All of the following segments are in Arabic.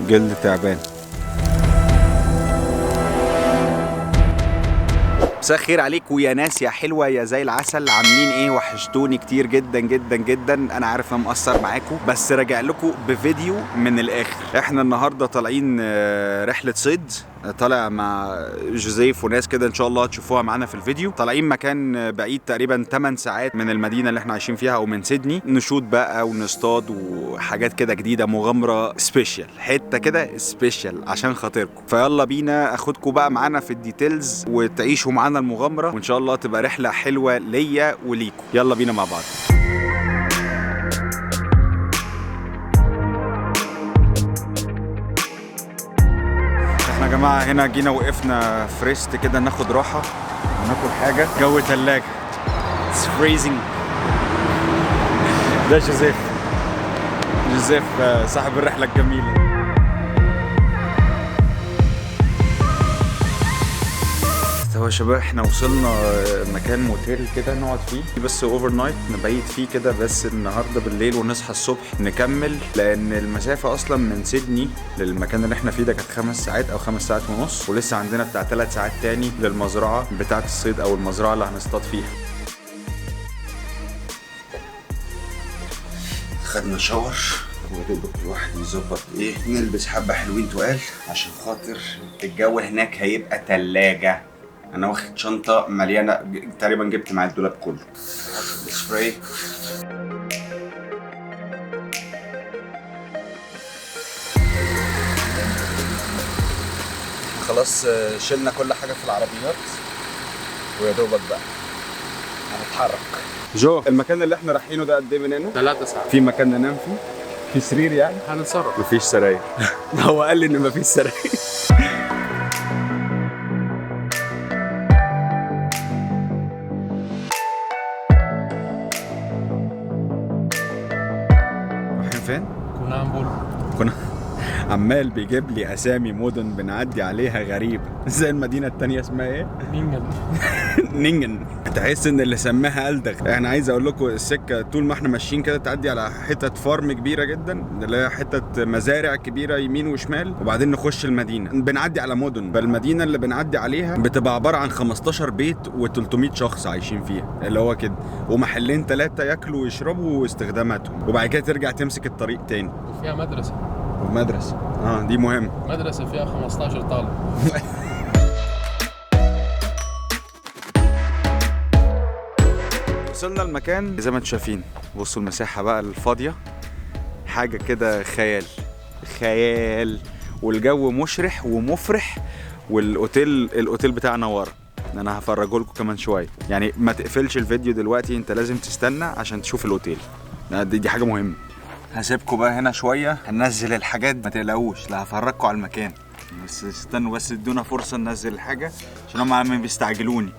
جلد تعبان. مساء الخير عليكم يا ناس يا حلوه يا زي العسل، عاملين ايه؟ وحشتوني كتير جدا جدا جدا. انا عارف انا مقصر معاكم بس راجع لكم بفيديو من الاخر. احنا النهارده طالعين رحله صيد، طالع مع جوزيف وناس كده ان شاء الله هتشوفوها معانا في الفيديو. طالعين مكان بعيد تقريبا 8 ساعات من المدينه اللي احنا عايشين فيها او من سيدني، نشوط بقى ونصطاد وحاجات كده جديده، مغامره سبيشال، حته كده سبيشال عشان خاطركم. فيلا بينا اخدكم بقى معانا في الديتيلز وتعيشوا معانا المغامره، وان شاء الله تبقى رحله حلوه ليا وليكم. يلا بينا مع بعض. يا جماعه هنا جينا وقفنا في ريست كده ناخد راحه وناكل حاجه. جو تلاجة، It's freezing. ده جوزيف صاحب الرحله الجميله. هو يا شباب احنا وصلنا مكان موتيل كده نقعد فيه بس اوفر نايت، نبيت فيه كده بس النهارده بالليل ونصحى الصبح نكمل، لان المسافه اصلا من سيدني للمكان اللي احنا فيه ده كانت 5 ساعات او 5 ساعات ونص، ولسه عندنا بتاع 3 ساعات تاني للمزرعه بتاعه الصيد او المزرعه اللي هنصطاد فيها. خدنا شاور ودوبك الواحد يظبط ايه، نلبس حبه حلوين تقال عشان خاطر الجو هناك هيبقى تلاجة. انا واخد شنطه مليانه تقريبا، جبت معايا الدولاب كله. هاخد السبراي. خلاص شلنا كل حاجه في العربيات ويا دوبك بقى هنتحرك. جو، المكان اللي احنا رايحينه ده قد ايه من هنا؟ 3 ساعات. في مكان ننام فيه؟ في سرير يعني؟ هنتصرف. مفيش سراير. هو قال لي ان مفيش سراير. فين؟ كنا عمال بيجيب لي اسامي مدن بنعدي عليها غريبه، زي المدينه التانية اسمها ايه؟ نينجن. تحس ان اللي سماها ألدغ. احنا عايز اقول لكم السكه طول ما احنا ماشيين كده تعدي على حته فارم كبيره جدا، اللي هي حته مزارع كبيره يمين وشمال، وبعدين نخش المدينه. بنعدي على مدن، فالمدينه اللي بنعدي عليها بتبقى عباره عن 15 بيت و300 شخص عايشين فيها، اللي هو كده، ومحلين 3 ياكلوا ويشربوا واستخداماتهم، وبعد كده ترجع تمسك الطريق تاني. وفيها مدرسة. ومدرسة دي مهم. مدرسة فيها 15 طالب. وصلنا المكان زي ما انتم شايفين. بصوا المساحة بقى الفاضية، حاجة كده خيال، والجو مشرح ومفرح، الاوتيل بتاعنا ورا. انا هفرجه لكم كمان شوية، يعني ما تقفلش الفيديو دلوقتي، انت لازم تستنى عشان تشوف الاوتيل. دي حاجة مهمة. هسيبكم بقى هنا شويه، هننزل الحاجات ما تقلقوش، لا هفرجكم على المكان، بس استنوا بس ادونا فرصه ننزل الحاجه عشان هم عم بيستعجلوني.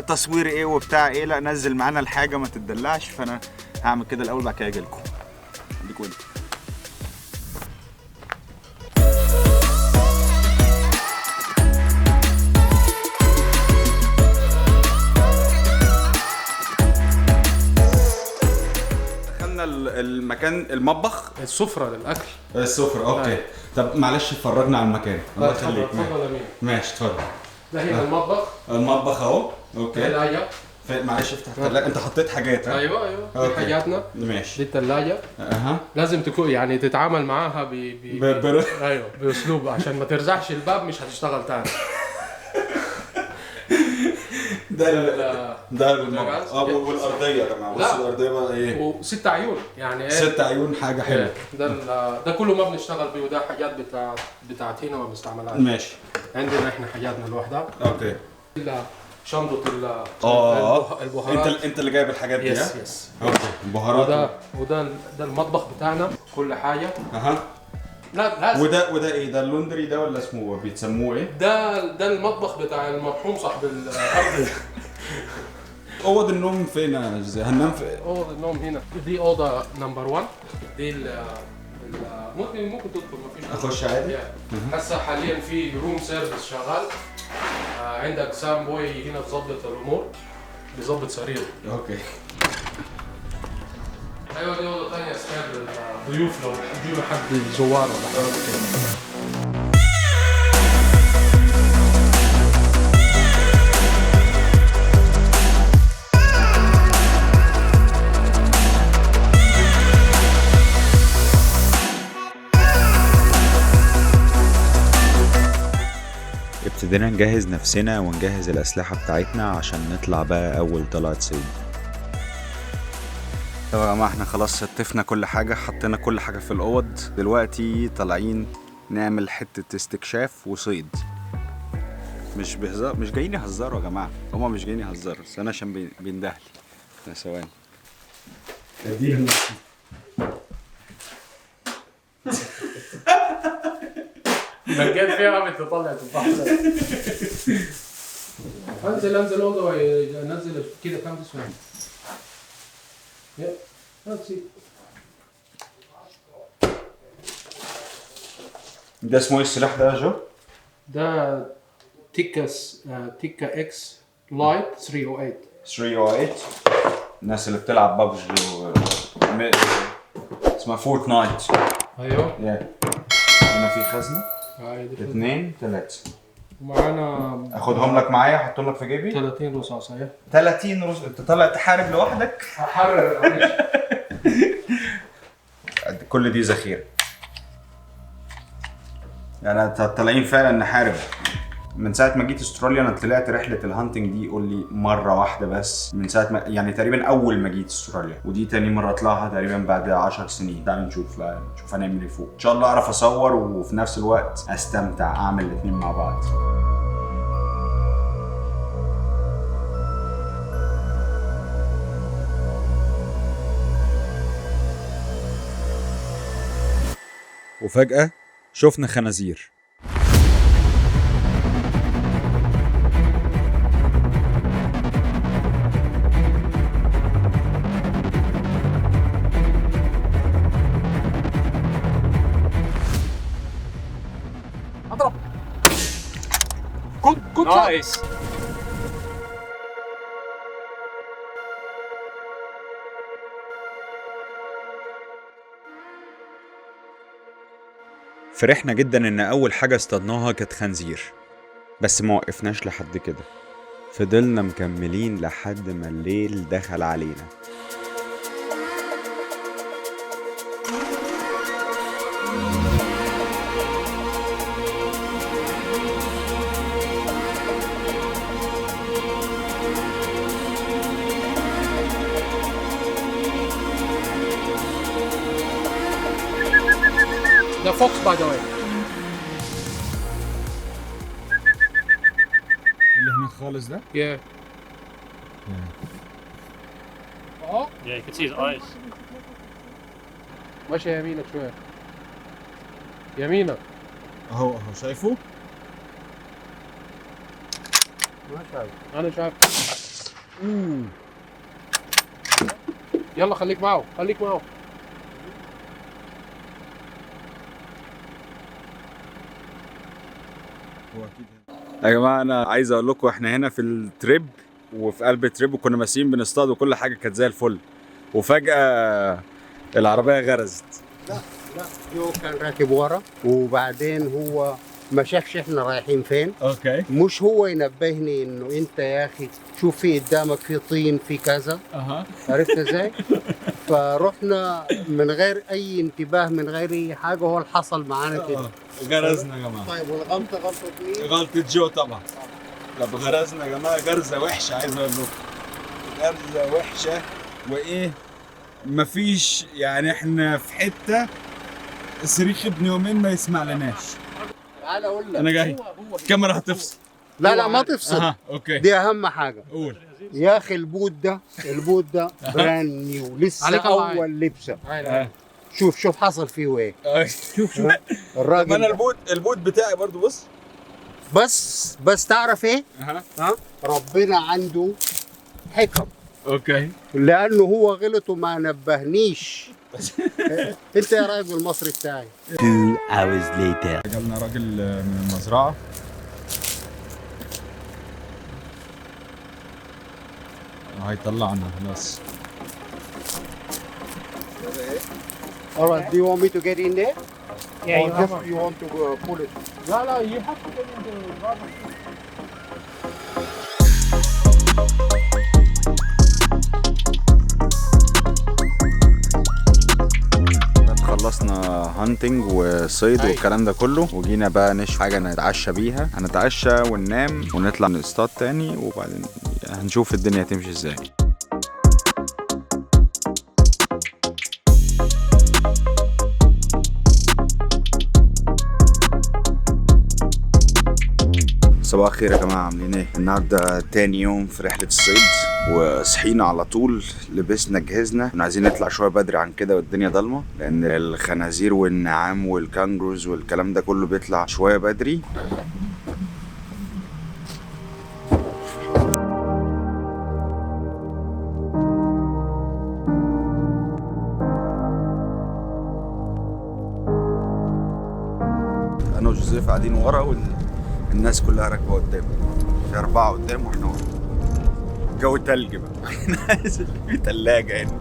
تصوير ايه وبتاع ايه، لا نزل معانا الحاجه ما تتدلعش. فانا هعمل كده الاول بعد كده اجي لكم. خليكم هنا. المكان المطبخ، السفرة للأكل. السفرة، اوكي. طب معلش فرجنا على المكان. الله يخليك. اتفضل. ماشي اتفضل. ده هنا المطبخ اهو. اوكي. ثلاجة. معلش افتح الثلاجة. انت حطيت حاجات؟ ايوه دي حاجاتنا. ماشي. دي الثلاجة. لازم تكون يعني تتعامل معاها ايوه باسلوب عشان ما ترزعش الباب، مش هتشتغل تاني. ده المطبخ. والارضيه يا جماعه، بصوا الارضيه بقى ايه، و6 عيون يعني ايه، 6 عيون، حاجه حلوه. ده كله ما بنشتغل بيه، وده حاجات بتاعت هنا ما بنستعملهاش. ماشي. عندنا احنا حاجاتنا لوحدها. اوكي. شنطه البهارات. انت اللي جايب الحاجات دي؟ يس. اوكي. البهارات. وده المطبخ بتاعنا، كل حاجه. لا لازم. وده ايه ده؟ اللوندري ده ولا اسمه بيتسموه ايه؟ ده المطبخ بتاع المرحوم صاحب الارض. اوض النوم فين يا جوزي؟ هننام في اوضه النوم هنا. دي اوضه نمبر 1. دي ممكن تدخل، مفيش. اخش عادي. هسه حاليا في روم سيرفيس شغال. عندك سام بوي هنا بظبط الامور، بيظبط سرير. اوكي. ايوه دي اوضه ثانيه استقبال الضيوف لو يجيبوا حد زوار ولا حاجه كده. ابتدينا نجهز نفسنا ونجهز الأسلحة بتاعتنا عشان نطلع بقى أول طلعة صيد. طب يا جماعة احنا خلاص ستفنا كل حاجة، حطينا كل حاجة في الأوض، دلوقتي طالعين نعمل حتة استكشاف وصيد. مش بهزار، مش جايين يهزروا يا جماعة، هما مش جايين يهزروا، بس أنا عشان بيندهلي. يا ثواني بجد فيها عم تطلع تفاح. انزل اوضه ونزل كده كام تسوي. يا هاتي. ده اسمه ايه السلاح ده يا جو؟ ده تيكا اكس لايت 308. 308. الناس اللي بتلعب بابجي اسمها فورتنايت. ايوه. هنا في خزنة. 2 3. ومعانا اخدهم لك معايا احطهم لك في جيبي. 30 رصاص اهي. 30 رصاص. انت طالع تحارب لوحدك؟ هحرر. كل دي ذخيرة. يعني طالعين فعلا نحارب. من ساعة ما جيت استراليا انا طلعت رحلة الهانتنج دي قول لي مرة واحدة بس، من ساعة ما يعني تقريبا اول ما جيت استراليا، ودي تاني مرة اطلعها تقريبا بعد 10 سنين. تعالوا نشوف هنعمل ايه فوق. ان شاء الله اعرف اصور وفي نفس الوقت استمتع، اعمل الاتنين مع بعض. وفجأة شفنا خنازير. اضرب. كنت نايس. فرحنا جدا ان اول حاجة اصطادناها كانت خنزير، بس ما وقفناش لحد كده، فضلنا مكملين لحد ما الليل دخل علينا. The fox, by the way. اللي هناك خالص ده؟ Yeah. Oh. Yeah, you can see his eyes. ماشي يمينك شوية. يمينك. اهو شايفه؟ ما شايف. أنا شايف. يلا خليك معه. يا جماعه انا عايز اقول لكم احنا هنا في التريب وفي قلب التريب وكنا ماشيين بنصطاد وكل حاجه كانت زي الفل، وفجاه العربيه غرزت. لا جو كان راكب ورا وبعدين هو ما شافش احنا رايحين فين. اوكي. مش هو ينبهني انه انت يا اخي شوف في قدامك في طين في كذا. عرفت ازاي؟ فرحنا من غير اي انتباه من غير اي حاجه، هو اللي حصل معانا كده. غرزنا يا جماعه. طيب والغلطه غلطه مين؟ غلطه جو طبعا. طب غرزنا يا جماعه غرزه وحشه، عايز اقول لكم غرزه وحشه. وايه مفيش يعني احنا في حته صريخ ابن يومين ما يسمع لناش. تعال اقول لك انا جاي. الكاميرا هتفصل. لا ما تفصل. اوكي. دي اهم حاجه. قول يا اخي البوت ده براند نيو لسه اول لبسه. شوف حصل فيه ايه. شوف الراجل. انا البوت بتاعي برضو بس تعرف ايه؟ ربنا عنده حكم. اوكي. لانه هو غلط وما نبهنيش. انت يا راجل المصري بتاعي. 2 hours later. جالنا راجل من المزرعه هيطلعنا خلاص. All right. Do you want me to get in there? Yeah, Or just you want to pull it? No, you have to get into the garden. خلصنا هانتنج وصيد والكلام ده كله، وجينا بقى نشوف حاجه نتعشى بيها. هنتعشى وننام ونطلع نصطاد تاني، وبعدين هنشوف الدنيا هتمشي ازاي. صباح الخير يا جماعه، عاملين ايه؟ النهارده تاني يوم في رحله الصيد، وصحينا على طول، لبسنا جهزنا، كنا عايزين نطلع شويه بدري عن كده والدنيا ضلمه، لان الخنازير والنعام والكانجروز والكلام ده كله بيطلع شويه بدري. انا وجوزيف قاعدين ورا والناس كلها راكبه قدام، في 4 قدام واحنا ورا. جو تلج بقى في تلاجة هنا.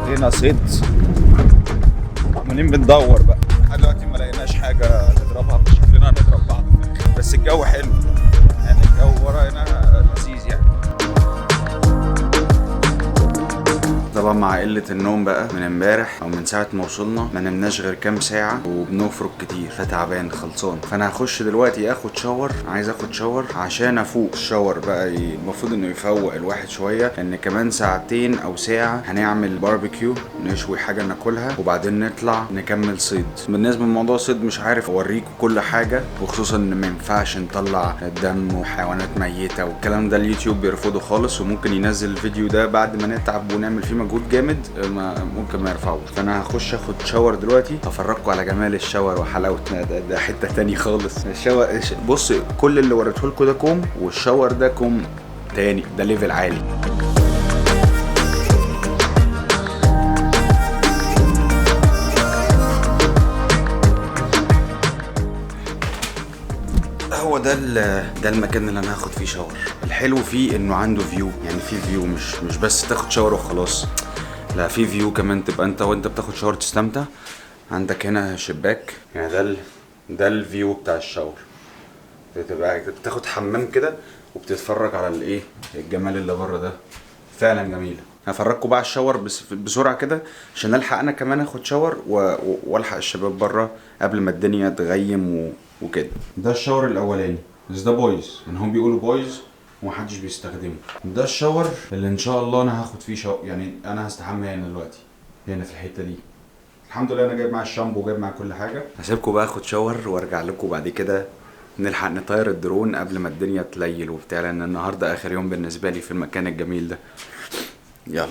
هنا صيد، عمالين بندور بقى لحد دلوقتي ما لقيناش حاجه نضربها، شكلنا هنضرب بعض في الآخر. بس الجو حلو يعني، الجو ورا هنا لذيذ يعني. طبعا مع قلة النوم بقى من امبارح او من ساعة ما وصلنا، ما نمناش غير كام ساعة وبنفرك كتير، فتعبان خلصان. فانا هخش دلوقتي اخد شاور، عايز اخد شاور عشان افوق. الشاور بقى المفروض انه يفوق الواحد شوية، لان كمان ساعتين او ساعة هنعمل باربيكيو، نشوي حاجة ناكلها وبعدين نطلع نكمل صيد. بالنسبة لموضوع الصيد مش عارف اوريكم كل حاجة، وخصوصا ان ما ينفعش نطلع دم وحيوانات ميتة والكلام ده، اليوتيوب بيرفضه خالص، وممكن ينزل الفيديو ده بعد ما نتعب ونعمل فيه مجهود جامد، ممكن ما يرفعوش. فانا هخش اخد شاور دلوقتي، هفرجكم على جمال الشاور وحلاوتنا. ده حته تاني خالص. الشاور بص، كل اللي وريته لكم ده كوم، والشاور ده كوم تاني، ده ليفل عالي. هو ده المكان اللي انا هاخد فيه شاور. الحلو فيه انه عنده فيو، يعني فيه فيو، مش بس تاخد شاور وخلاص، لا في فيو كمان، تبقى انت وانت بتاخد شاور تستمتع. عندك هنا شباك، يعني ده الفيو بتاع الشاور، بتبقى بتاخد حمام كده وبتتفرج على الايه، الجمال اللي بره ده، فعلا جميل. هفرجكم بقى على الشاور بس بسرعه كده، عشان الحق انا كمان اخد شاور والحق الشباب بره قبل ما الدنيا تغيم وكده. ده الشاور الاولاني، بس ده بايظ، يعني هم بيقولوا بايظ ومحدش بيستخدمه. ده الشاور اللي ان شاء الله انا هاخد فيه شاور، يعني انا هستحمى هنا دلوقتي، هنا في الحته دي. الحمد لله انا جايب معايا الشامبو وجايب معايا كل حاجه. هسيبكم بقى اخد شاور وارجع لكم بعد كده، نلحق نطير الدرون قبل ما الدنيا تليل وبتاع، لان النهارده اخر يوم بالنسبه لي في المكان الجميل ده. يلا.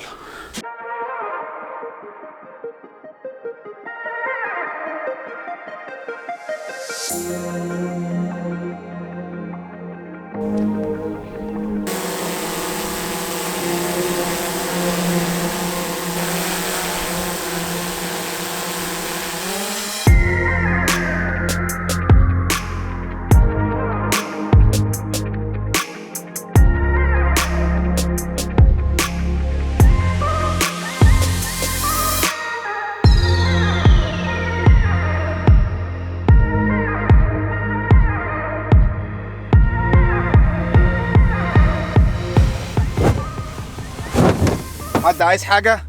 حد عايز حاجة؟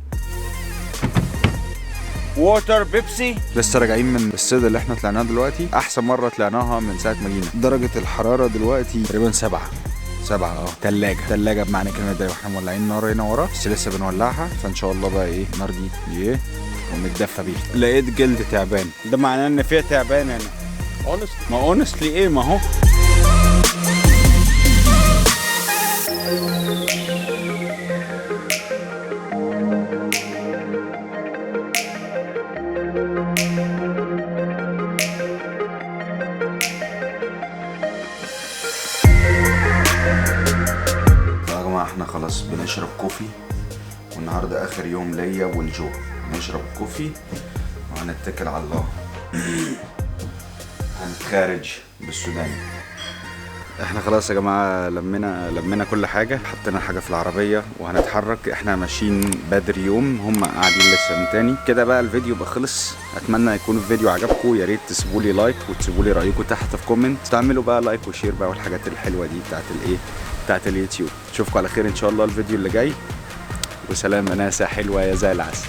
ووتر، بيبسي. لسه راجعين من الصيد اللي احنا طلعناه دلوقتي، احسن مرة طلعناها من ساعة ما جينا. درجة الحرارة دلوقتي تقريبا 7 تلاجة بمعنى كلمة ده، واحنا مولعين نار هنا ورا، بس لسه بنولعها، فان شاء الله بقى ايه النار دي ايه ونتدفى بيها. لقيت جلد تعبان، ده معناه ان فيها تعبان هنا. ما اونستلي ايه، ما هو خلاص بنشرب كوفي، والنهارده اخر يوم ليا والجو. نشرب كوفي وهنتكل على الله. هنتخارج بالسوداني. احنا خلاص يا جماعه لمينا كل حاجه، حطينا حاجه في العربيه وهنتحرك. احنا ماشيين بدري يوم، هم قاعدين لسه من تاني كده. بقى الفيديو بقى خلص. اتمنى يكون الفيديو عجبكم. يا ريت تسيبوا لي لايك وتسيبوا لي رايكم تحت في كومنت، تعملوا بقى لايك وشير بقى والحاجات الحلوه دي بتاعت اليوتيوب. اشوفكم على خير ان شاء الله الفيديو اللي جاي، وسلام. ناسه حلوه يا زي العسل.